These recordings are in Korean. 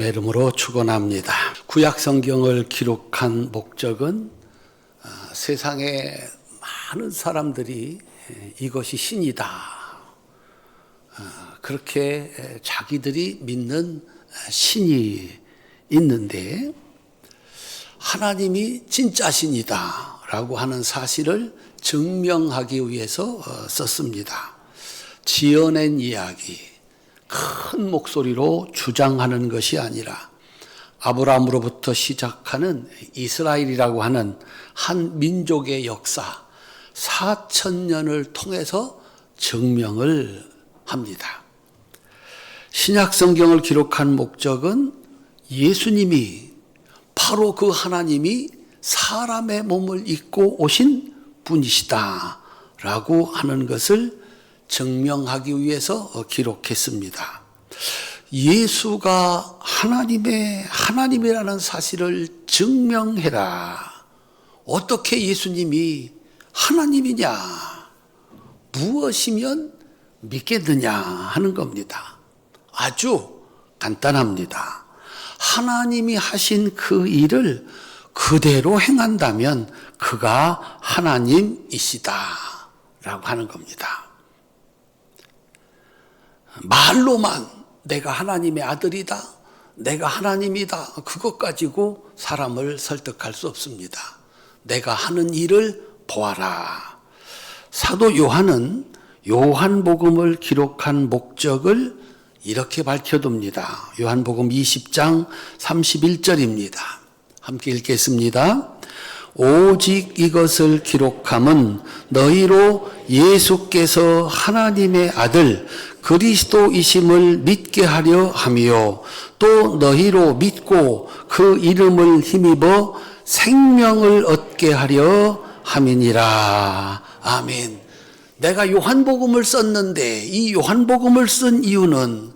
이름으로 축원합니다. 구약 성경을 기록한 목적은 세상에 많은 사람들이 이것이 신이다, 그렇게 자기들이 믿는 신이 있는데 하나님이 진짜 신이다 라고 하는 사실을 증명하기 위해서 썼습니다. 지어낸 이야기, 큰 목소리로 주장하는 것이 아니라 아브라함으로부터 시작하는 이스라엘이라고 하는 한 민족의 역사 4,000년을 통해서 증명을 합니다. 신약 성경을 기록한 목적은 예수님이 바로 그 하나님이 사람의 몸을 입고 오신 분이시다라고 하는 것을 증명하기 위해서 기록했습니다. 예수가 하나님이라는 사실을 증명해라. 어떻게 예수님이 하나님이냐, 무엇이면 믿겠느냐 하는 겁니다. 아주 간단합니다. 하나님이 하신 그 일을 그대로 행한다면 그가 하나님이시다 라고 하는 겁니다. 말로만 내가 하나님의 아들이다, 내가 하나님이다, 그것 가지고 사람을 설득할 수 없습니다. 내가 하는 일을 보아라. 사도 요한은 요한복음을 기록한 목적을 이렇게 밝혀둡니다. 요한복음 20장 31절입니다. 함께 읽겠습니다. 오직 이것을 기록함은 너희로 예수께서 하나님의 아들 그리스도이심을 믿게 하려 함이요 또 너희로 믿고 그 이름을 힘입어 생명을 얻게 하려 함이니라. 아멘. 내가 요한복음을 썼는데 이 요한복음을 쓴 이유는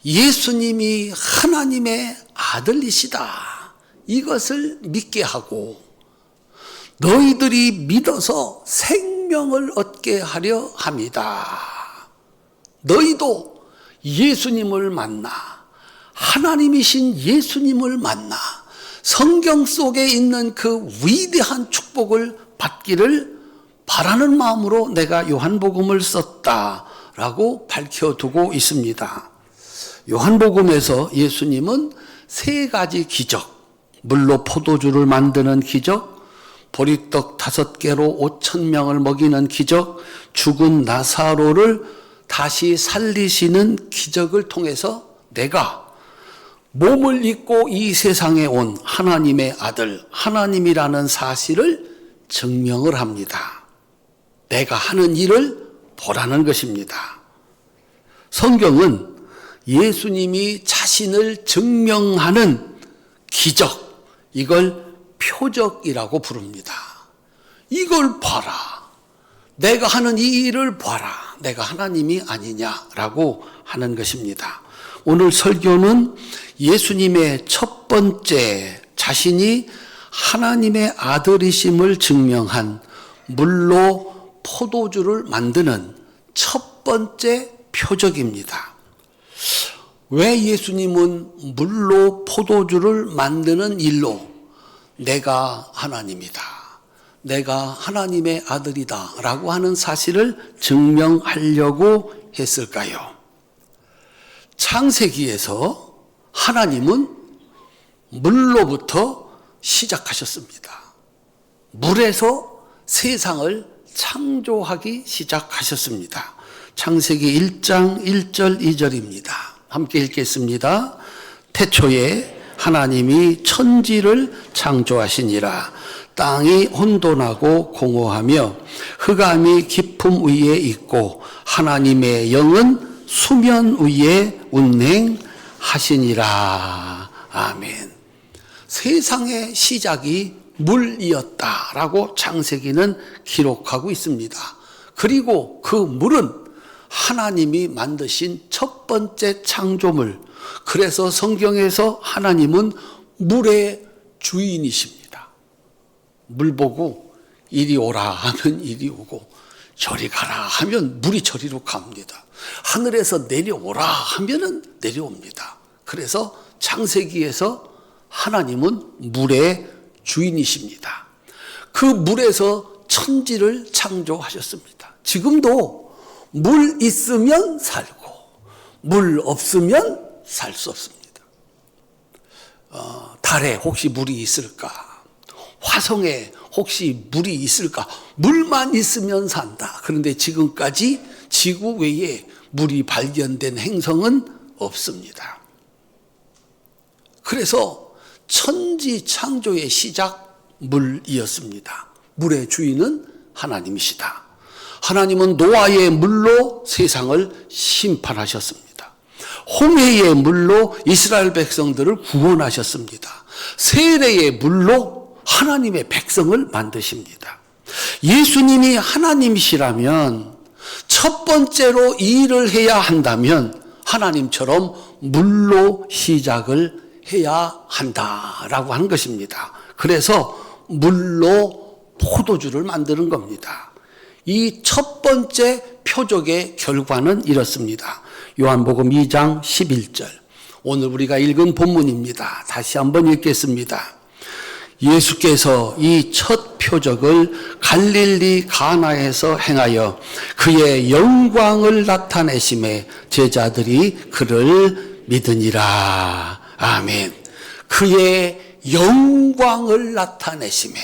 예수님이 하나님의 아들이시다, 이것을 믿게 하고 너희들이 믿어서 생명을 얻게 하려 함이다. 너희도 예수님을 만나, 하나님이신 예수님을 만나 성경 속에 있는 그 위대한 축복을 받기를 바라는 마음으로 내가 요한복음을 썼다라고 밝혀두고 있습니다. 요한복음에서 예수님은 3가지 기적, 물로 포도주를 만드는 기적, 보리떡 5개로 5,000명을 먹이는 기적, 죽은 나사로를 다시 살리시는 기적을 통해서 내가 몸을 입고 이 세상에 온 하나님의 아들, 하나님이라는 사실을 증명을 합니다. 내가 하는 일을 보라는 것입니다. 성경은 예수님이 자신을 증명하는 기적, 이걸 표적이라고 부릅니다. 이걸 봐라. 내가 하는 이 일을 봐라. 내가 하나님이 아니냐라고 하는 것입니다. 오늘 설교는 예수님의 첫 번째 자신이 하나님의 아들이심을 증명한 물로 포도주를 만드는 첫 번째 표적입니다. 왜 예수님은 물로 포도주를 만드는 일로 내가 하나님이다, 내가 하나님의 아들이다 라고 하는 사실을 증명하려고 했을까요? 창세기에서 하나님은 물로부터 시작하셨습니다. 물에서 세상을 창조하기 시작하셨습니다. 창세기 1장 1절 2절입니다. 함께 읽겠습니다. 태초에 하나님이 천지를 창조하시니라. 땅이 혼돈하고 공허하며 흑암이 깊음 위에 있고 하나님의 영은 수면 위에 운행하시니라. 아멘. 세상의 시작이 물이었다라고 창세기는 기록하고 있습니다. 그리고 그 물은 하나님이 만드신 첫 번째 창조물. 그래서 성경에서 하나님은 물의 주인이십니다. 물 보고 이리 오라 하면 이리 오고 저리 가라 하면 물이 저리로 갑니다. 하늘에서 내려오라 하면은 내려옵니다. 그래서 창세기에서 하나님은 물의 주인이십니다. 그 물에서 천지를 창조하셨습니다. 지금도 물 있으면 살고 물 없으면 살 수 없습니다. 달에 혹시 물이 있을까? 화성에 혹시 물이 있을까? 물만 있으면 산다. 그런데 지금까지 지구 외에 물이 발견된 행성은 없습니다. 그래서 천지 창조의 시작 물이었습니다. 물의 주인은 하나님이시다. 하나님은 노아의 물로 세상을 심판하셨습니다. 홍해의 물로 이스라엘 백성들을 구원하셨습니다. 세례의 물로 하나님의 백성을 만드십니다. 예수님이 하나님이시라면 첫 번째로 이 일을 해야 한다면 하나님처럼 물로 시작을 해야 한다라고 하는 것입니다. 그래서 물로 포도주를 만드는 겁니다. 이 첫 번째 표적의 결과는 이렇습니다. 요한복음 2장 11절. 오늘 우리가 읽은 본문입니다. 다시 한번 읽겠습니다. 예수께서 이 첫 표적을 갈릴리 가나에서 행하여 그의 영광을 나타내심에 제자들이 그를 믿으니라. 아멘. 그의 영광을 나타내심에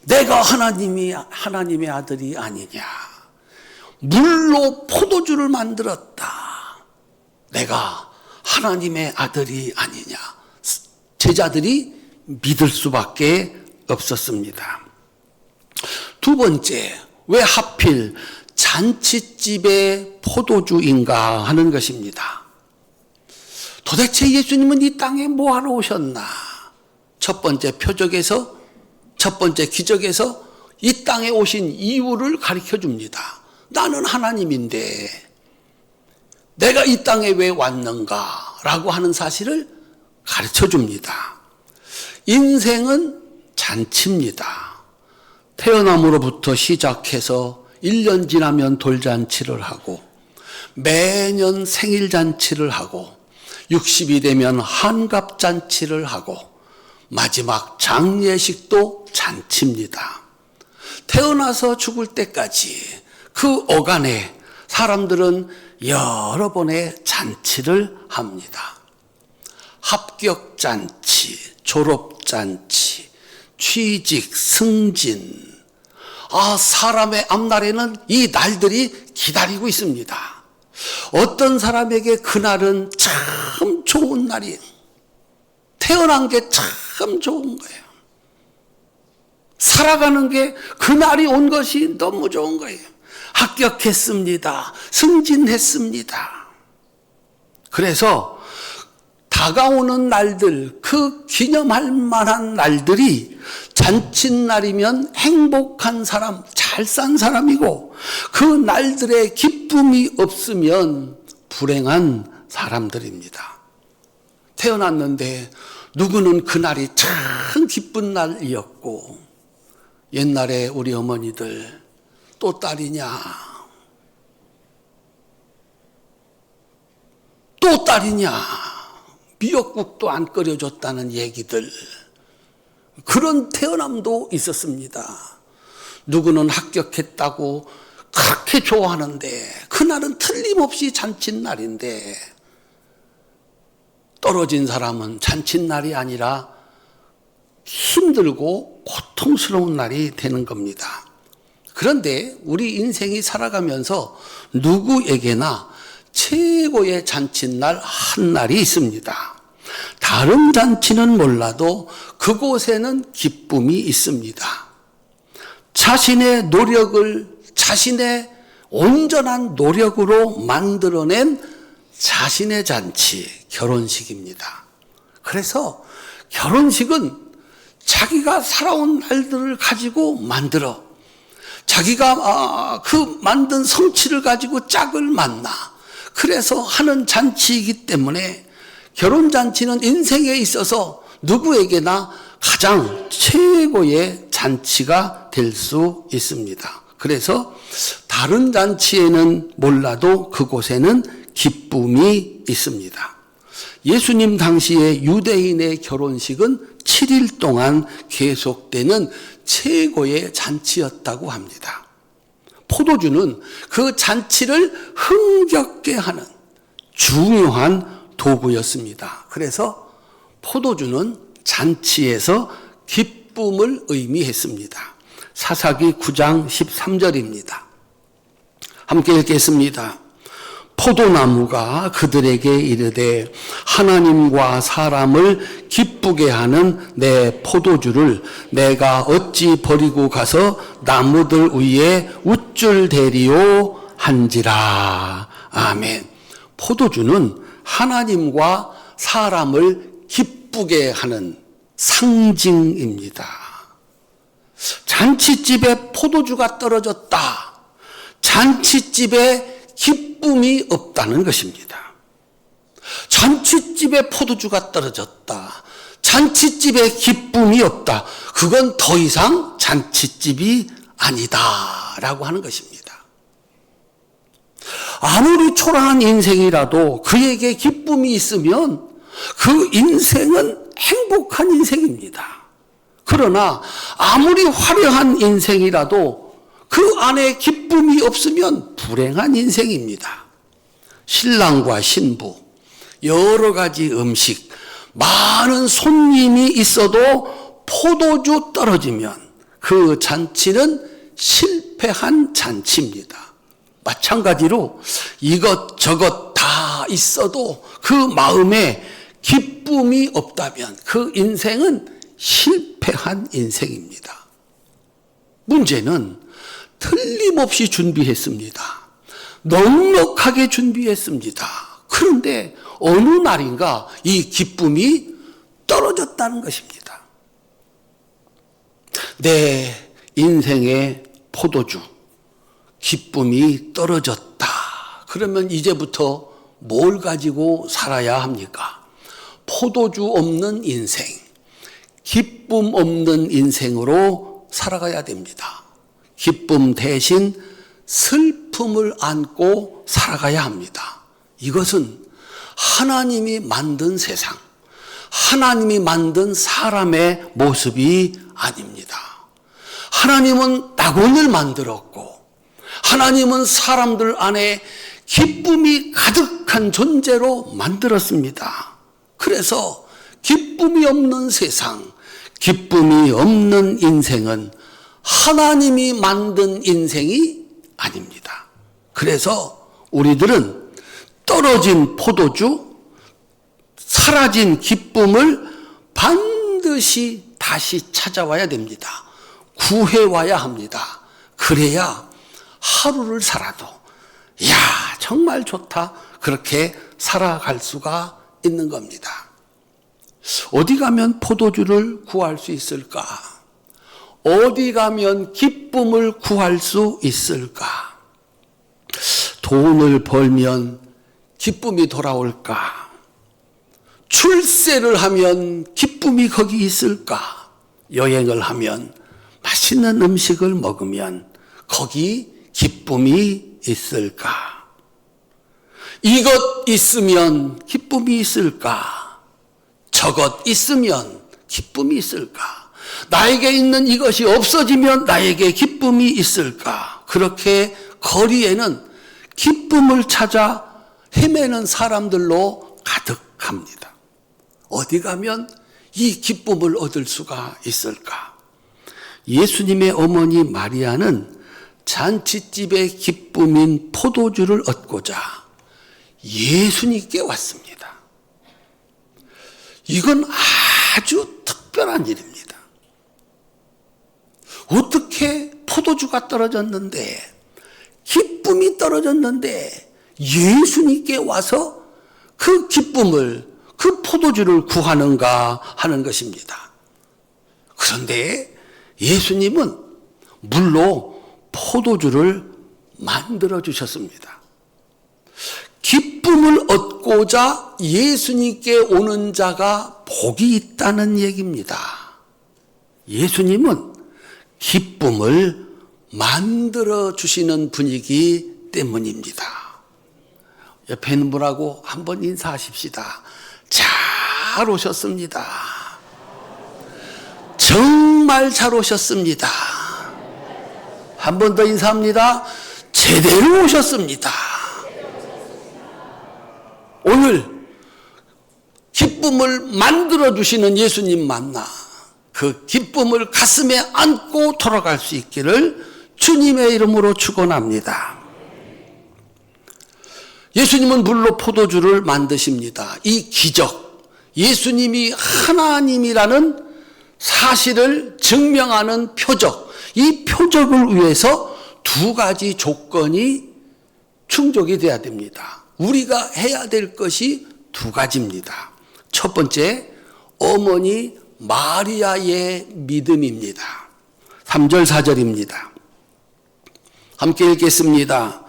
내가 하나님의 아들이 아니냐. 물로 포도주를 만들었다. 내가 하나님의 아들이 아니냐. 제자들이 믿을 수밖에 없었습니다. 두 번째, 왜 하필 잔치집의 포도주인가 하는 것입니다. 도대체 예수님은 이 땅에 뭐하러 오셨나? 첫 번째 표적에서, 첫 번째 기적에서 이 땅에 오신 이유를 가르쳐 줍니다. 나는 하나님인데 내가 이 땅에 왜 왔는가? 라고 하는 사실을 가르쳐 줍니다. 인생은 잔치입니다. 태어남으로부터 시작해서 1년 지나면 돌잔치를 하고 매년 생일잔치를 하고 60이 되면 한갑잔치를 하고 마지막 장례식도 잔치입니다. 태어나서 죽을 때까지 그 어간에 사람들은 여러 번의 잔치를 합니다. 합격잔치, 졸업잔치, 취직, 승진. 사람의 앞날에는 이 날들이 기다리고 있습니다. 어떤 사람에게 그날은 참 좋은 날이에요. 태어난 게 참 좋은 거예요. 살아가는 게 그날이 온 것이 너무 좋은 거예요. 합격했습니다. 승진했습니다. 그래서 다가오는 날들, 그 기념할 만한 날들이 잔칫날이면 행복한 사람, 잘 산 사람이고 그 날들의 기쁨이 없으면 불행한 사람들입니다. 태어났는데 누구는 그날이 참 기쁜 날이었고 옛날에 우리 어머니들 또 딸이냐 또 딸이냐 미역국도 안 끓여줬다는 얘기들, 그런 태어남도 있었습니다. 누구는 합격했다고 그렇게 좋아하는데 그날은 틀림없이 잔칫날인데 떨어진 사람은 잔칫날이 아니라 힘들고 고통스러운 날이 되는 겁니다. 그런데 우리 인생이 살아가면서 누구에게나 최고의 잔칫날 한 날이 있습니다. 다른 잔치는 몰라도 그곳에는 기쁨이 있습니다. 자신의 노력을 자신의 온전한 노력으로 만들어낸 자신의 잔치, 결혼식입니다. 그래서 결혼식은 자기가 살아온 날들을 가지고 만들어 자기가 그 만든 성취를 가지고 짝을 만나 그래서 하는 잔치이기 때문에 결혼잔치는 인생에 있어서 누구에게나 가장 최고의 잔치가 될 수 있습니다. 그래서 다른 잔치에는 몰라도 그곳에는 기쁨이 있습니다. 예수님 당시에 유대인의 결혼식은 7일 동안 계속되는 최고의 잔치였다고 합니다. 포도주는 그 잔치를 흥겹게 하는 중요한 도구였습니다. 그래서 포도주는 잔치에서 기쁨을 의미했습니다. 사사기 9장 13절입니다. 함께 읽겠습니다. 포도나무가 그들에게 이르되 하나님과 사람을 기쁘게 하는 내 포도주를 내가 어찌 버리고 가서 나무들 위에 우쭐대리오 한지라. 아멘. 포도주는 하나님과 사람을 기쁘게 하는 상징입니다. 잔치집에 포도주가 떨어졌다. 잔치집에 기쁨이 없다는 것입니다. 잔치집에 포도주가 떨어졌다. 잔치집에 기쁨이 없다. 그건 더 이상 잔치집이 아니다라고 하는 것입니다. 아무리 초라한 인생이라도 그에게 기쁨이 있으면 그 인생은 행복한 인생입니다. 그러나 아무리 화려한 인생이라도 그 안에 기쁨이 없으면 불행한 인생입니다. 신랑과 신부, 여러 가지 음식, 많은 손님이 있어도 포도주 떨어지면 그 잔치는 실패한 잔치입니다. 마찬가지로 이것저것 다 있어도 그 마음에 기쁨이 없다면 그 인생은 실패한 인생입니다. 문제는 틀림없이 준비했습니다. 넉넉하게 준비했습니다. 그런데 어느 날인가 이 기쁨이 떨어졌다는 것입니다. 내 인생의 포도주, 기쁨이 떨어졌다. 그러면 이제부터 뭘 가지고 살아야 합니까? 포도주 없는 인생, 기쁨 없는 인생으로 살아가야 됩니다. 기쁨 대신 슬픔을 안고 살아가야 합니다. 이것은 하나님이 만든 세상, 하나님이 만든 사람의 모습이 아닙니다. 하나님은 낙원을 만들었고 하나님은 사람들 안에 기쁨이 가득한 존재로 만들었습니다. 그래서 기쁨이 없는 세상, 기쁨이 없는 인생은 하나님이 만든 인생이 아닙니다. 그래서 우리들은 떨어진 포도주, 사라진 기쁨을 반드시 다시 찾아와야 됩니다. 구해와야 합니다. 그래야 하루를 살아도 야 정말 좋다 그렇게 살아갈 수가 있는 겁니다. 어디 가면 포도주를 구할 수 있을까? 어디 가면 기쁨을 구할 수 있을까? 돈을 벌면 기쁨이 돌아올까? 출세를 하면 기쁨이 거기 있을까? 여행을 하면 맛있는 음식을 먹으면 거기 기쁨이 있을까? 이것 있으면 기쁨이 있을까? 저것 있으면 기쁨이 있을까? 나에게 있는 이것이 없어지면 나에게 기쁨이 있을까? 그렇게 거리에는 기쁨을 찾아 헤매는 사람들로 가득합니다. 어디 가면 이 기쁨을 얻을 수가 있을까? 예수님의 어머니 마리아는 잔치집의 기쁨인 포도주를 얻고자 예수님께 왔습니다. 이건 아주 특별한 일입니다. 어떻게 포도주가 떨어졌는데, 기쁨이 떨어졌는데 예수님께 와서 그 기쁨을, 그 포도주를 구하는가 하는 것입니다. 그런데 예수님은 물로 포도주를 만들어 주셨습니다. 기쁨을 얻고자 예수님께 오는 자가 복이 있다는 얘기입니다. 예수님은 기쁨을 만들어 주시는 분이기 때문입니다. 옆에 있는 분하고 한번 인사하십시다. 잘 오셨습니다. 정말 잘 오셨습니다. 한 번 더 인사합니다. 제대로 오셨습니다. 오늘 기쁨을 만들어주시는 예수님 만나 그 기쁨을 가슴에 안고 돌아갈 수 있기를 주님의 이름으로 축원합니다. 예수님은 물로 포도주를 만드십니다. 이 기적, 예수님이 하나님이라는 사실을 증명하는 표적, 이 표적을 위해서 두 가지 조건이 충족이 돼야 됩니다. 우리가 해야 될 것이 두 가지입니다. 첫 번째, 어머니 마리아의 믿음입니다. 3절 4절입니다. 함께 읽겠습니다.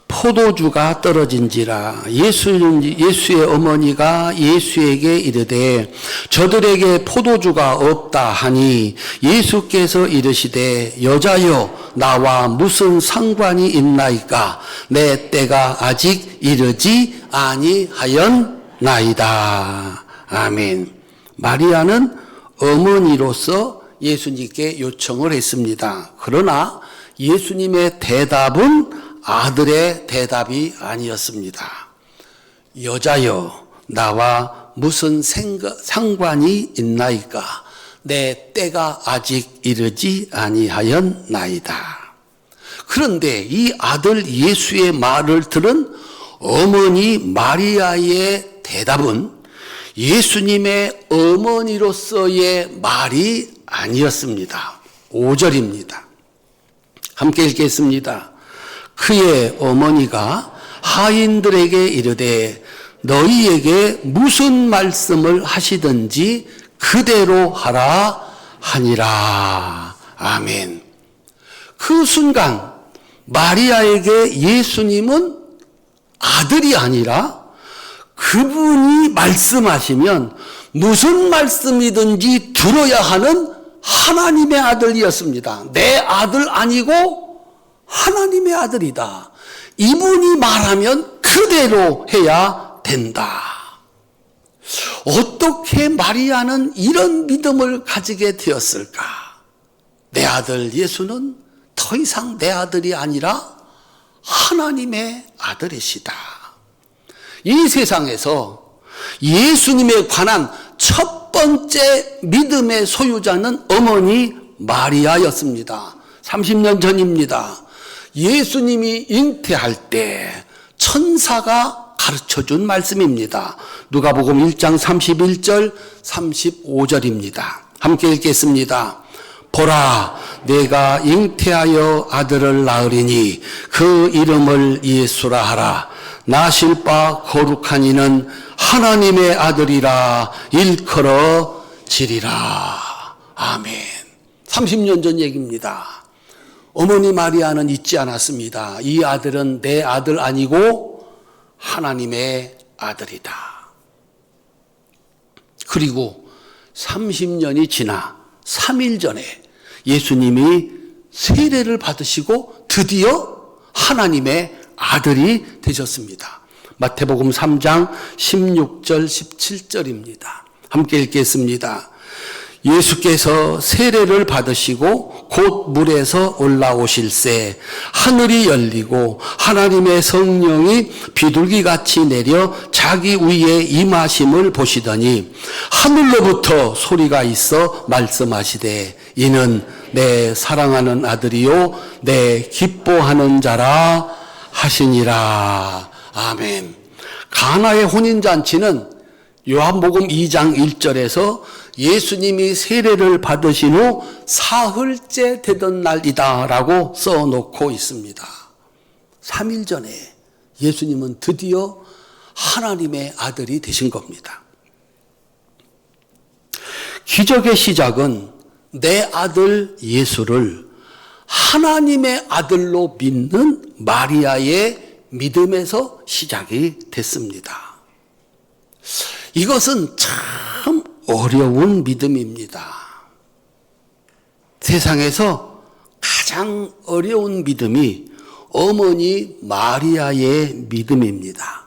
포도주가 떨어진지라 예수의 어머니가 예수에게 이르되 저들에게 포도주가 없다 하니 예수께서 이르시되 여자여 나와 무슨 상관이 있나이까 내 때가 아직 이르지 아니하였나이다. 아멘. 마리아는 어머니로서 예수님께 요청을 했습니다. 그러나 예수님의 대답은 아들의 대답이 아니었습니다. 여자여 나와 무슨 상관이 있나이까 내 때가 아직 이르지 아니하였나이다. 그런데 이 아들 예수의 말을 들은 어머니 마리아의 대답은 예수님의 어머니로서의 말이 아니었습니다. 5절입니다. 함께 읽겠습니다. 그의 어머니가 하인들에게 이르되 너희에게 무슨 말씀을 하시든지 그대로 하라 하니라. 아멘. 그 순간 마리아에게 예수님은 아들이 아니라 그분이 말씀하시면 무슨 말씀이든지 들어야 하는 하나님의 아들이었습니다. 내 아들 아니고 하나님의 아들이다. 이분이 말하면 그대로 해야 된다. 어떻게 마리아는 이런 믿음을 가지게 되었을까? 내 아들 예수는 더 이상 내 아들이 아니라 하나님의 아들이시다. 이 세상에서 예수님에 관한 첫 번째 믿음의 소유자는 어머니 마리아였습니다. 30년 전입니다. 예수님이 잉태할 때 천사가 가르쳐준 말씀입니다. 누가복음 1장 31절 35절입니다. 함께 읽겠습니다. 보라 내가 잉태하여 아들을 낳으리니 그 이름을 예수라 하라. 나실 바 거룩한 이는 하나님의 아들이라 일컬어지리라. 아멘. 30년 전 얘기입니다. 어머니 마리아는 잊지 않았습니다. 이 아들은 내 아들 아니고 하나님의 아들이다. 그리고 30년이 지나 3일 전에 예수님이 세례를 받으시고 드디어 하나님의 아들이 되셨습니다. 마태복음 3장 16절 17절입니다. 함께 읽겠습니다. 예수께서 세례를 받으시고 곧 물에서 올라오실새 하늘이 열리고 하나님의 성령이 비둘기같이 내려 자기 위에 임하심을 보시더니 하늘로부터 소리가 있어 말씀하시되 이는 내 사랑하는 아들이요 내 기뻐하는 자라 하시니라. 아멘. 가나의 혼인잔치는 요한복음 2장 1절에서 예수님이 세례를 받으신 후 사흘째 되던 날이다라고 써놓고 있습니다. 3일 전에 예수님은 드디어 하나님의 아들이 되신 겁니다. 기적의 시작은 내 아들 예수를 하나님의 아들로 믿는 마리아의 믿음에서 시작이 됐습니다. 이것은 참 어려운 믿음입니다. 세상에서 가장 어려운 믿음이 어머니 마리아의 믿음입니다.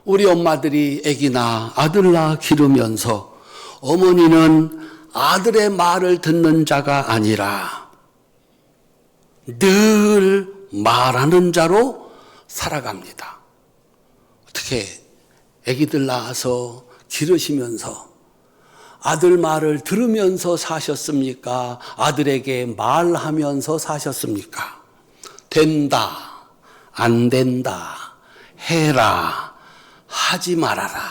우리 엄마들이 아기나 아들나 기르면서 어머니는 아들의 말을 듣는 자가 아니라 늘 말하는 자로 살아갑니다. 어떻게 아기들 낳아서 기르시면서 아들 말을 들으면서 사셨습니까? 아들에게 말하면서 사셨습니까? 된다, 안 된다, 해라, 하지 말아라.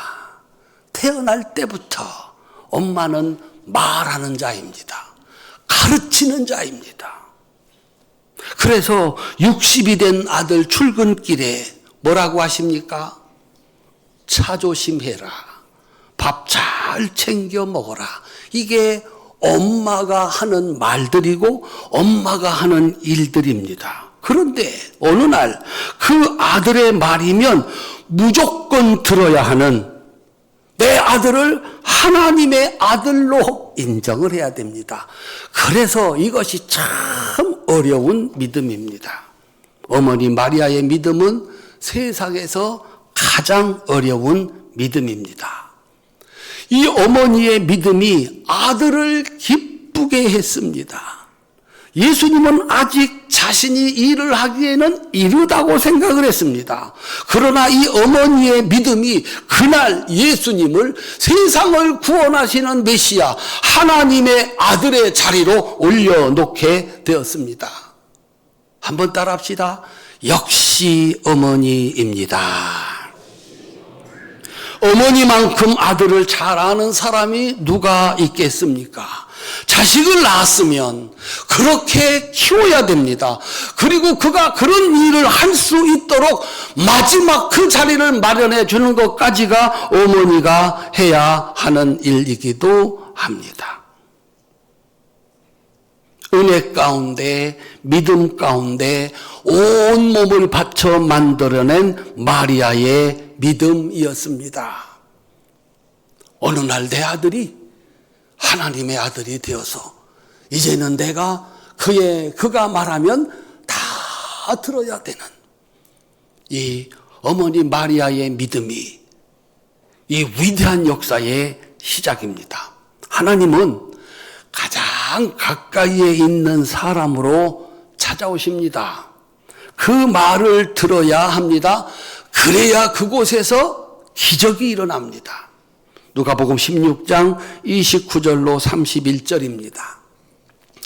태어날 때부터 엄마는 말하는 자입니다. 가르치는 자입니다. 그래서 60이 된 아들 출근길에 뭐라고 하십니까? 차 조심해라. 밥 잘 챙겨 먹어라. 이게 엄마가 하는 말들이고 엄마가 하는 일들입니다. 그런데 어느 날 그 아들의 말이면 무조건 들어야 하는 내 아들을 하나님의 아들로 인정을 해야 됩니다. 그래서 이것이 참 어려운 믿음입니다. 어머니 마리아의 믿음은 세상에서 가장 어려운 믿음입니다. 이 어머니의 믿음이 아들을 기쁘게 했습니다. 예수님은 아직 자신이 일을 하기에는 이르다고 생각을 했습니다. 그러나 이 어머니의 믿음이 그날 예수님을 세상을 구원하시는 메시아 하나님의 아들의 자리로 올려놓게 되었습니다. 한번 따라합시다. 역시 어머니입니다. 어머니만큼 아들을 잘 아는 사람이 누가 있겠습니까? 자식을 낳았으면 그렇게 키워야 됩니다. 그리고 그가 그런 일을 할 수 있도록 마지막 그 자리를 마련해 주는 것까지가 어머니가 해야 하는 일이기도 합니다. 은혜 가운데 믿음 가운데 온 몸을 바쳐 만들어낸 마리아의 믿음이었습니다. 어느 날 내 아들이 하나님의 아들이 되어서 이제는 내가 그가 말하면 다 들어야 되는 이 어머니 마리아의 믿음이 이 위대한 역사의 시작입니다. 하나님은 가장 가까이에 있는 사람으로 찾아오십니다. 그 말을 들어야 합니다. 그래야 그곳에서 기적이 일어납니다. 누가복음 16장 29절로 31절입니다.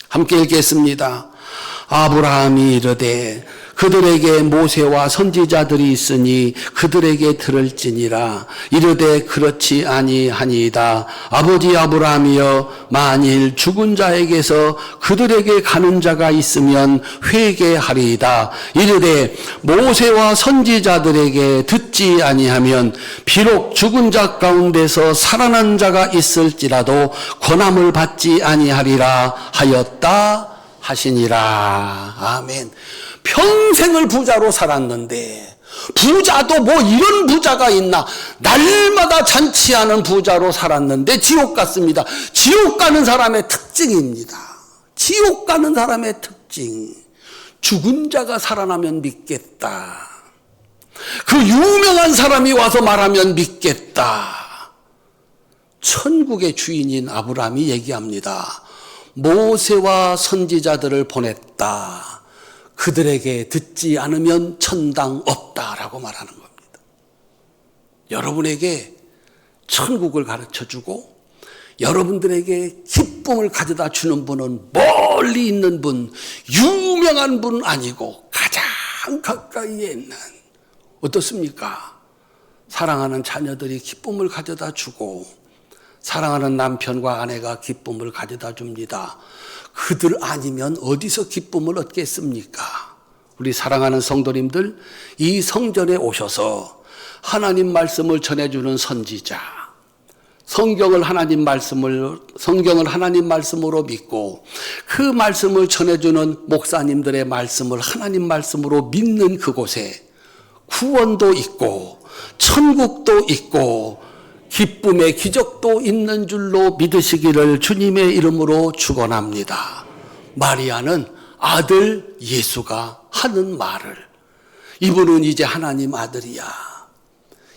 함께 읽겠습니다. 아브라함이 이르되 그들에게 모세와 선지자들이 있으니 그들에게 들을지니라. 이르되 그렇지 아니하니이다. 아버지 아브라함이여 만일 죽은 자에게서 그들에게 가는 자가 있으면 회개하리이다. 이르되 모세와 선지자들에게 듣지 아니하면 비록 죽은 자 가운데서 살아난 자가 있을지라도 권함을 받지 아니하리라 하였다 하시니라. 아멘. 평생을 부자로 살았는데 부자도 뭐 이런 부자가 있나, 날마다 잔치하는 부자로 살았는데 지옥 갔습니다. 지옥 가는 사람의 특징입니다. 지옥 가는 사람의 특징, 죽은 자가 살아나면 믿겠다. 그 유명한 사람이 와서 말하면 믿겠다. 천국의 주인인 아브라함이 얘기합니다. 모세와 선지자들을 보냈다. 그들에게 듣지 않으면 천당 없다라고 말하는 겁니다. 여러분에게 천국을 가르쳐주고 여러분들에게 기쁨을 가져다 주는 분은 멀리 있는 분, 유명한 분 아니고 가장 가까이에 있는, 어떻습니까? 사랑하는 자녀들이 기쁨을 가져다 주고 사랑하는 남편과 아내가 기쁨을 가져다 줍니다. 그들 아니면 어디서 기쁨을 얻겠습니까? 우리 사랑하는 성도님들, 이 성전에 오셔서 하나님 말씀을 전해주는 선지자, 성경을 하나님 말씀으로 믿고 그 말씀을 전해주는 목사님들의 말씀을 하나님 말씀으로 믿는 그곳에 구원도 있고 천국도 있고 기쁨의 기적도 있는 줄로 믿으시기를 주님의 이름으로 축원합니다. 마리아는 아들 예수가 하는 말을, 이분은 이제 하나님 아들이야.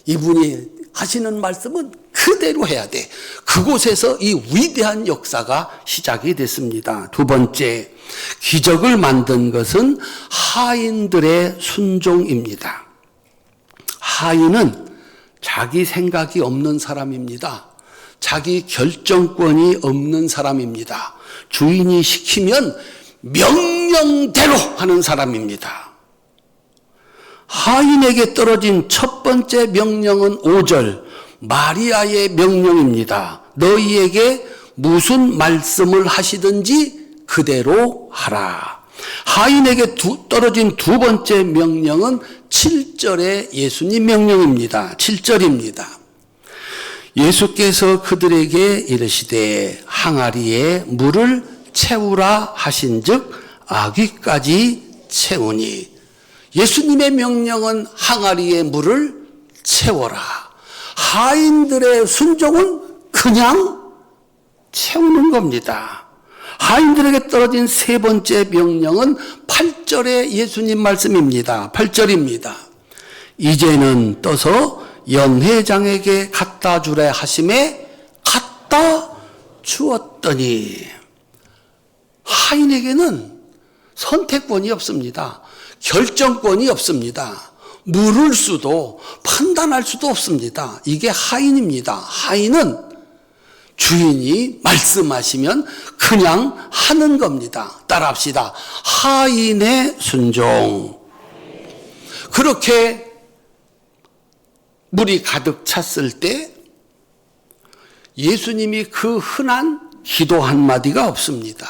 이분이 하시는 말씀은 그대로 해야 돼. 그곳에서 이 위대한 역사가 시작이 됐습니다. 두 번째, 기적을 만든 것은 하인들의 순종입니다. 하인은 자기 생각이 없는 사람입니다. 자기 결정권이 없는 사람입니다. 주인이 시키면 명령대로 하는 사람입니다. 하인에게 떨어진 첫 번째 명령은 5절 마리아의 명령입니다. 너희에게 무슨 말씀을 하시든지 그대로 하라. 하인에게 떨어진 두 번째 명령은 7절의 예수님 명령입니다. 7절입니다. 예수께서 그들에게 이르시되 항아리에 물을 채우라 하신즉 아귀까지 채우니. 예수님의 명령은 항아리에 물을 채워라. 하인들의 순종은 그냥 채우는 겁니다. 하인들에게 떨어진 세 번째 명령은 8절의 예수님 말씀입니다. 8절입니다. 이제는 떠서 연회장에게 갖다 주래 하심에 갖다 주었더니. 하인에게는 선택권이 없습니다. 결정권이 없습니다. 물을 수도 판단할 수도 없습니다. 이게 하인입니다. 하인은 주인이 말씀하시면 그냥 하는 겁니다. 따라합시다. 하인의 순종. 그렇게 물이 가득 찼을 때 예수님이 그 흔한 기도 한마디가 없습니다.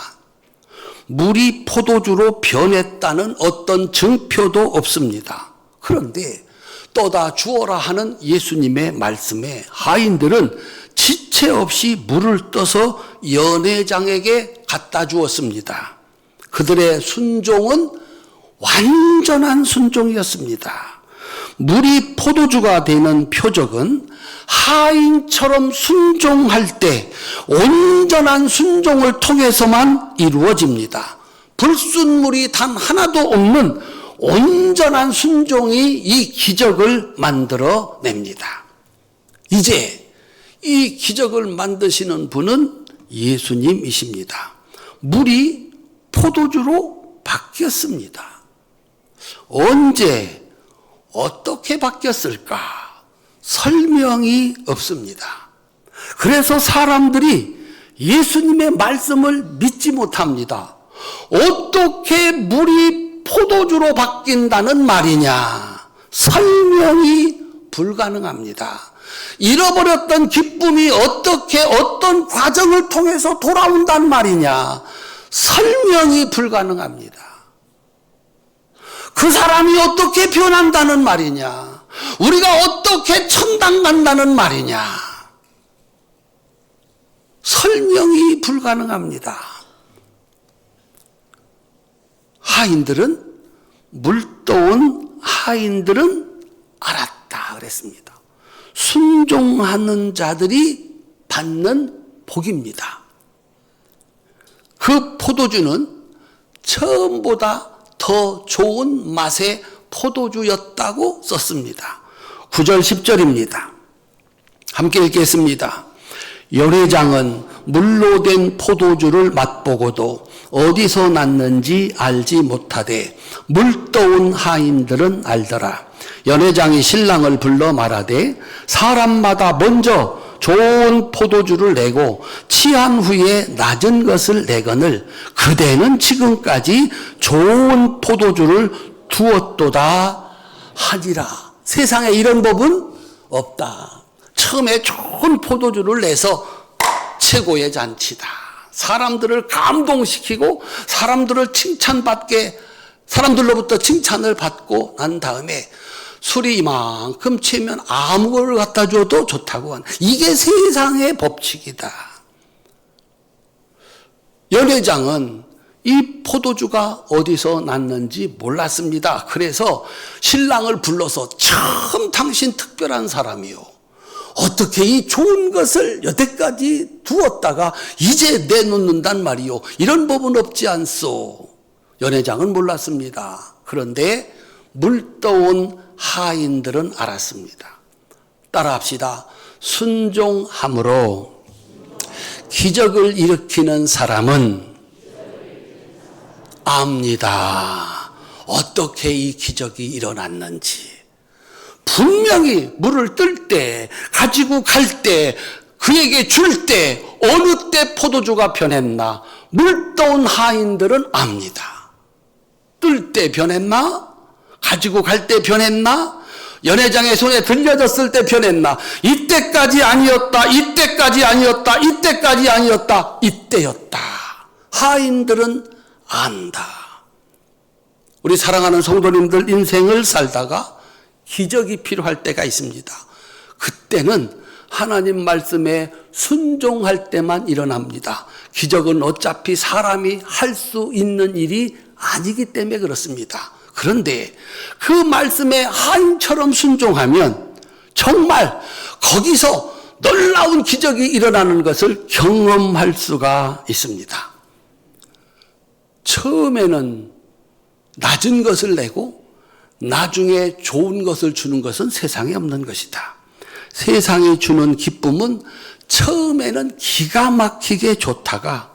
물이 포도주로 변했다는 어떤 증표도 없습니다. 그런데 떠다 주어라 하는 예수님의 말씀에 하인들은 지체 없이 물을 떠서 연회장에게 갖다 주었습니다. 그들의 순종은 완전한 순종이었습니다. 물이 포도주가 되는 표적은 하인처럼 순종할 때 온전한 순종을 통해서만 이루어집니다. 불순물이 단 하나도 없는 온전한 순종이 이 기적을 만들어냅니다. 이제 이 기적을 만드시는 분은 예수님이십니다. 물이 포도주로 바뀌었습니다. 언제 어떻게 바뀌었을까? 설명이 없습니다. 그래서 사람들이 예수님의 말씀을 믿지 못합니다. 어떻게 물이 포도주로 바뀐다는 말이냐? 설명이 불가능합니다. 잃어버렸던 기쁨이 어떻게 어떤 과정을 통해서 돌아온단 말이냐? 설명이 불가능합니다. 그 사람이 어떻게 변한다는 말이냐? 우리가 어떻게 천당 간다는 말이냐? 설명이 불가능합니다. 하인들은, 물떠온 하인들은 알았다 그랬습니다. 순종하는 자들이 받는 복입니다. 그 포도주는 처음보다 더 좋은 맛의 포도주였다고 썼습니다. 9절 10절입니다. 함께 읽겠습니다. 연회장은 물로 된 포도주를 맛보고도 어디서 났는지 알지 못하되 물떠온 하인들은 알더라. 연회장이 신랑을 불러 말하되 사람마다 먼저 좋은 포도주를 내고 취한 후에 낮은 것을 내거늘 그대는 지금까지 좋은 포도주를 두었도다 하니라. 세상에 이런 법은 없다. 처음에 좋은 포도주를 내서 최고의 잔치다. 사람들을 감동시키고 사람들을 칭찬받게, 사람들로부터 칭찬을 받고 난 다음에 술이 이만큼 취하면 아무 걸 갖다 줘도 좋다고 하는, 이게 세상의 법칙이다. 연회장은 이 포도주가 어디서 났는지 몰랐습니다. 그래서 신랑을 불러서 참 당신 특별한 사람이요, 어떻게 이 좋은 것을 여태까지 두었다가 이제 내놓는단 말이요, 이런 법은 없지 않소. 연회장은 몰랐습니다. 그런데 물떠온 하인들은 알았습니다. 따라합시다. 순종함으로 기적을 일으키는 사람은 압니다. 어떻게 이 기적이 일어났는지. 분명히 물을 뜰 때, 가지고 갈 때, 그에게 줄 때, 어느 때 포도주가 변했나, 물 떠온 하인들은 압니다. 뜰 때 변했나? 가지고 갈 때 변했나? 연회장의 손에 들려졌을 때 변했나? 이때까지 아니었다, 이때까지 아니었다, 이때까지 아니었다, 이때였다. 하인들은 안다. 우리 사랑하는 성도님들 인생을 살다가 기적이 필요할 때가 있습니다. 그때는 하나님 말씀에 순종할 때만 일어납니다. 기적은 어차피 사람이 할 수 있는 일이 아니기 때문에 그렇습니다. 그런데 그 말씀에 하인처럼 순종하면 정말 거기서 놀라운 기적이 일어나는 것을 경험할 수가 있습니다. 처음에는 낮은 것을 내고 나중에 좋은 것을 주는 것은 세상에 없는 것이다. 세상이 주는 기쁨은 처음에는 기가 막히게 좋다가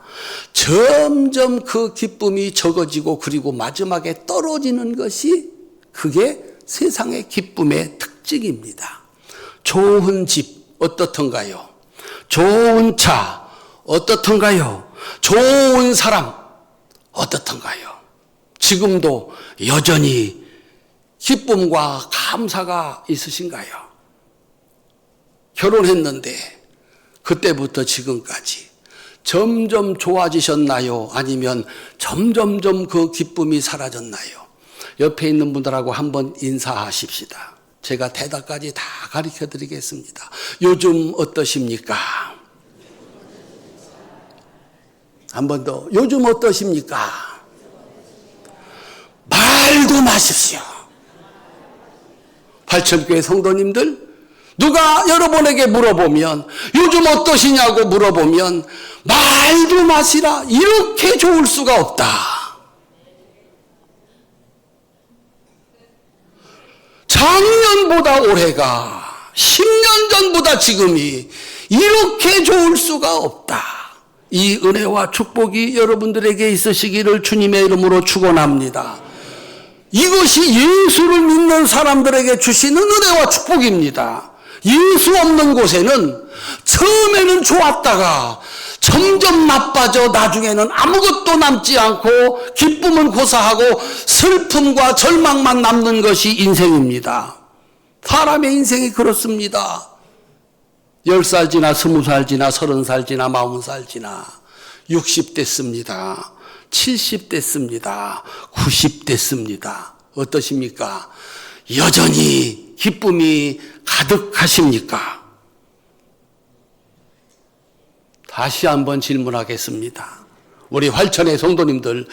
점점 그 기쁨이 적어지고 그리고 마지막에 떨어지는 것이 그게 세상의 기쁨의 특징입니다. 좋은 집 어떻던가요? 좋은 차 어떻던가요? 좋은 사람 어떻던가요? 지금도 여전히 기쁨과 감사가 있으신가요? 결혼했는데 그때부터 지금까지 점점 좋아지셨나요? 아니면 점점점 그 기쁨이 사라졌나요? 옆에 있는 분들하고 한번 인사하십시다. 제가 대답까지 다 가르쳐 드리겠습니다. 요즘 어떠십니까? 한 번 더. 요즘 어떠십니까? 말도 마십시오. 발천교회 성도님들, 누가 여러분에게 물어보면 요즘 어떠시냐고 물어보면 말도 마시라. 이렇게 좋을 수가 없다. 작년보다 올해가 10년 전보다 지금이 이렇게 좋을 수가 없다. 이 은혜와 축복이 여러분들에게 있으시기를 주님의 이름으로 축원합니다. 이것이 예수를 믿는 사람들에게 주시는 은혜와 축복입니다. 예수 없는 곳에는 처음에는 좋았다가 점점 나빠져 나중에는 아무것도 남지 않고 기쁨은 고사하고 슬픔과 절망만 남는 것이 인생입니다. 사람의 인생이 그렇습니다. 10살 지나 20살 지나 30살 지나 40살 지나 60대습니다. 70대습니다. 90대습니다. 어떠십니까? 여전히 기쁨이 가득하십니까? 다시 한번 질문하겠습니다. 우리 활천의 성도님들,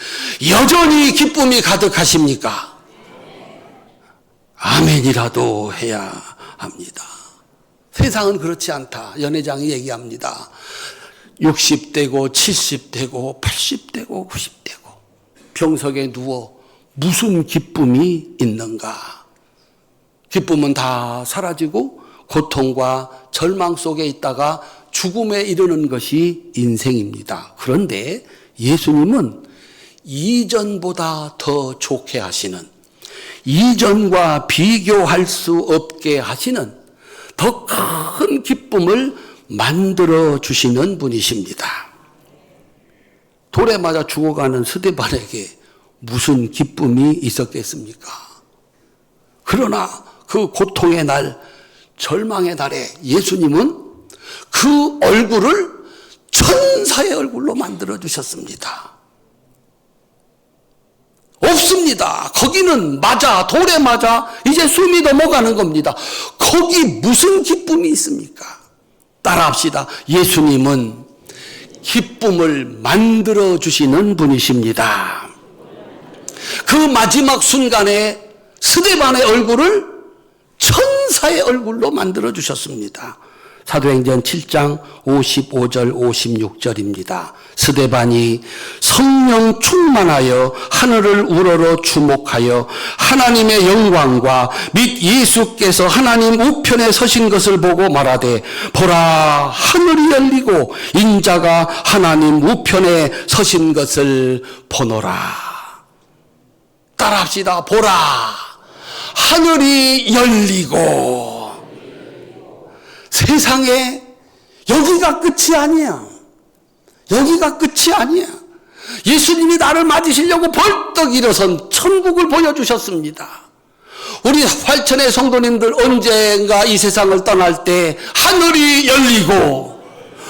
여전히 기쁨이 가득하십니까? 아멘이라도 해야 합니다. 세상은 그렇지 않다. 연회장이 얘기합니다. 60대고 70대고 80대고 90대고 병석에 누워 무슨 기쁨이 있는가? 기쁨은 다 사라지고 고통과 절망 속에 있다가 죽음에 이르는 것이 인생입니다. 그런데 예수님은 이전보다 더 좋게 하시는, 이전과 비교할 수 없게 하시는 더 큰 기쁨을 만들어 주시는 분이십니다. 돌에 맞아 죽어가는 스데반에게 무슨 기쁨이 있었겠습니까? 그러나 그 고통의 날, 절망의 날에 예수님은 그 얼굴을 천사의 얼굴로 만들어 주셨습니다. 없습니다. 거기는 맞아, 돌에 맞아 이제 숨이 넘어가는 겁니다. 거기 무슨 기쁨이 있습니까? 따라합시다. 예수님은 기쁨을 만들어 주시는 분이십니다. 그 마지막 순간에 스데반의 얼굴을 천사의 얼굴로 만들어 주셨습니다. 사도행전 7장 55절 56절입니다. 스데반이 성령 충만하여 하늘을 우러러 주목하여 하나님의 영광과 및 예수께서 하나님 우편에 서신 것을 보고 말하되 보라 하늘이 열리고 인자가 하나님 우편에 서신 것을 보노라. 따라합시다. 보라 하늘이 열리고. 세상에 여기가 끝이 아니야. 여기가 끝이 아니야. 예수님이 나를 맞으시려고 벌떡 일어선 천국을 보여주셨습니다. 우리 활천의 성도님들 언젠가 이 세상을 떠날 때 하늘이 열리고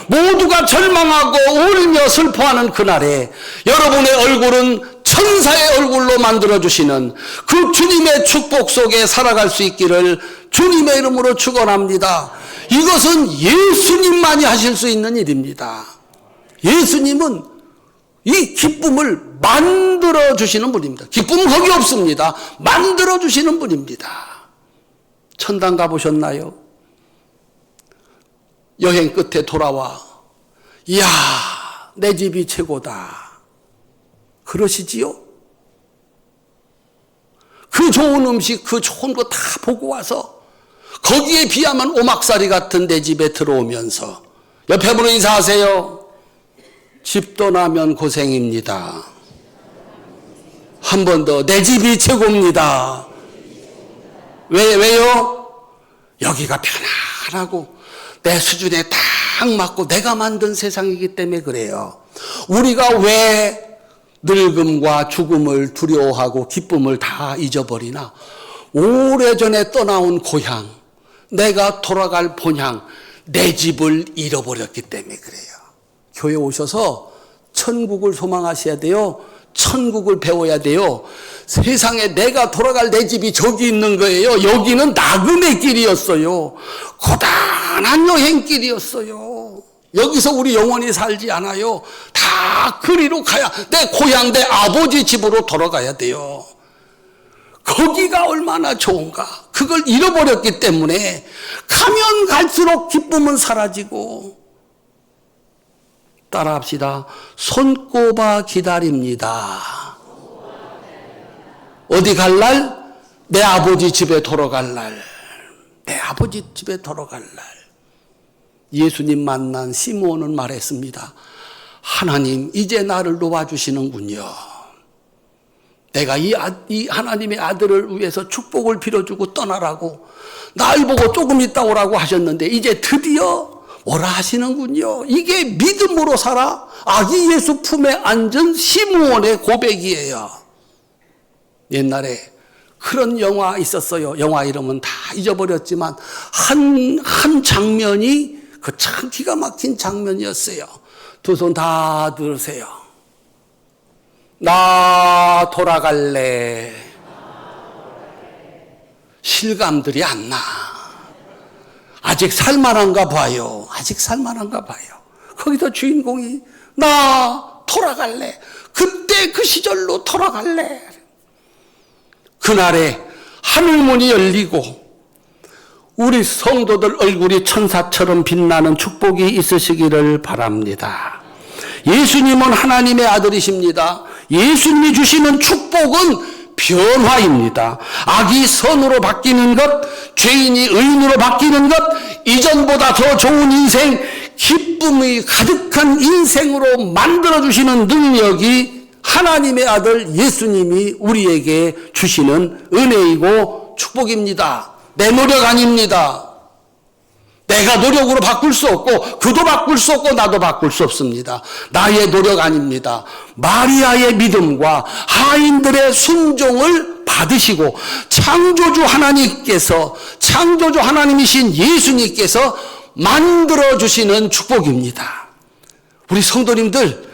모두가 절망하고 울며 슬퍼하는 그날에 여러분의 얼굴은 천사의 얼굴로 만들어주시는 그 주님의 축복 속에 살아갈 수 있기를 주님의 이름으로 축원합니다. 이것은 예수님만이 하실 수 있는 일입니다. 예수님은 이 기쁨을 만들어주시는 분입니다. 기쁨은 거기 없습니다. 만들어주시는 분입니다. 천당 가보셨나요? 여행 끝에 돌아와 이야 내 집이 최고다 그러시지요? 그 좋은 음식 그 좋은 거 다 보고 와서 거기에 비하면 오막살이 같은 내 집에 들어오면서 옆에 분은 인사하세요. 집 떠나면 고생입니다. 한 번 더 내 집이 최고입니다. 왜요? 여기가 편안하고 내 수준에 딱 맞고 내가 만든 세상이기 때문에 그래요. 우리가 왜 늙음과 죽음을 두려워하고 기쁨을 다 잊어버리나? 오래전에 떠나온 고향, 내가 돌아갈 본향, 내 집을 잃어버렸기 때문에 그래요. 교회 오셔서 천국을 소망하셔야 돼요. 천국을 배워야 돼요. 세상에 내가 돌아갈 내 집이 저기 있는 거예요. 여기는 나그네 길이었어요. 고단한 여행길이었어요. 여기서 우리 영원히 살지 않아요. 다 그리로 가야, 내 고향, 내 아버지 집으로 돌아가야 돼요. 거기가 얼마나 좋은가. 그걸 잃어버렸기 때문에 가면 갈수록 기쁨은 사라지고. 따라합시다. 손꼽아 기다립니다. 어디 갈 날? 내 아버지 집에 돌아갈 날. 내 아버지 집에 돌아갈 날. 예수님 만난 시므온은 말했습니다. 하나님 이제 나를 도와주시는군요. 내가 이 하나님의 아들을 위해서 축복을 빌어주고 떠나라고 날 보고 조금 있다 오라고 하셨는데 이제 드디어 오라 하시는군요. 이게 믿음으로 살아 아기 예수 품에 앉은 시므온의 고백이에요. 옛날에 그런 영화 있었어요. 영화 이름은 다 잊어버렸지만 한 장면이 그 참 기가 막힌 장면이었어요. 두 손 다 들으세요. 나 돌아갈래. 실감들이 안 나. 아직 살만한가 봐요. 아직 살만한가 봐요. 거기서 주인공이 나 돌아갈래. 그때 그 시절로 돌아갈래. 그날에 하늘문이 열리고 우리 성도들 얼굴이 천사처럼 빛나는 축복이 있으시기를 바랍니다. 예수님은 하나님의 아들이십니다. 예수님이 주시는 축복은 변화입니다. 악이 선으로 바뀌는 것, 죄인이 의인으로 바뀌는 것, 이전보다 더 좋은 인생, 기쁨이 가득한 인생으로 만들어주시는 능력이 하나님의 아들 예수님이 우리에게 주시는 은혜이고 축복입니다. 내 노력 아닙니다. 내가 노력으로 바꿀 수 없고 그도 바꿀 수 없고 나도 바꿀 수 없습니다. 나의 노력 아닙니다. 마리아의 믿음과 하인들의 순종을 받으시고 창조주 하나님이신 예수님께서 만들어주시는 축복입니다. 우리 성도님들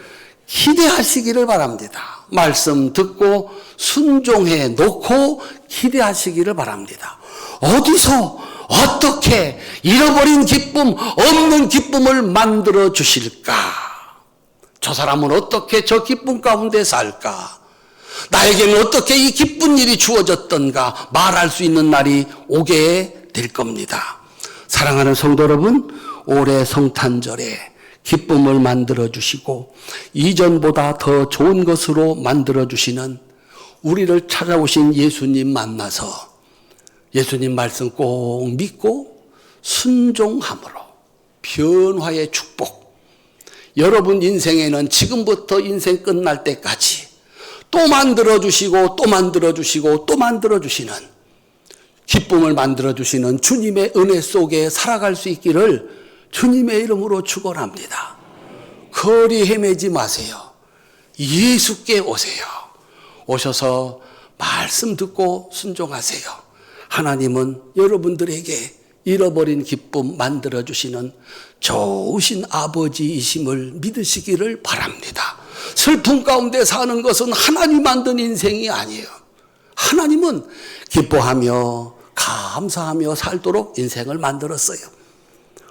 기대하시기를 바랍니다. 말씀 듣고 순종해 놓고 기대하시기를 바랍니다. 어디서 어떻게 잃어버린 기쁨, 없는 기쁨을 만들어 주실까? 저 사람은 어떻게 저 기쁨 가운데 살까? 나에게는 어떻게 이 기쁜 일이 주어졌던가 말할 수 있는 날이 오게 될 겁니다. 사랑하는 성도 여러분, 올해 성탄절에 기쁨을 만들어 주시고 이전보다 더 좋은 것으로 만들어 주시는 우리를 찾아오신 예수님 만나서 예수님 말씀 꼭 믿고 순종함으로 변화의 축복, 여러분 인생에는 지금부터 인생 끝날 때까지 또 만들어주시고 또 만들어주시고 또 만들어주시는 기쁨을 만들어주시는 주님의 은혜 속에 살아갈 수 있기를 주님의 이름으로 축원합니다. 거리 헤매지 마세요. 예수께 오세요. 오셔서 말씀 듣고 순종하세요. 하나님은 여러분들에게 잃어버린 기쁨 만들어주시는 좋으신 아버지이심을 믿으시기를 바랍니다. 슬픔 가운데 사는 것은 하나님 만든 인생이 아니에요. 하나님은 기뻐하며 감사하며 살도록 인생을 만들었어요.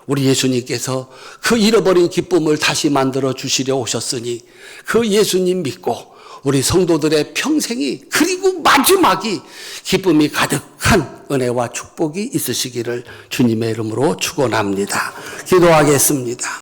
우리 예수님께서 그 잃어버린 기쁨을 다시 만들어 주시려 오셨으니 그 예수님 믿고 우리 성도들의 평생이 그리고 마지막이 기쁨이 가득한 은혜와 축복이 있으시기를 주님의 이름으로 축원합니다. 기도하겠습니다.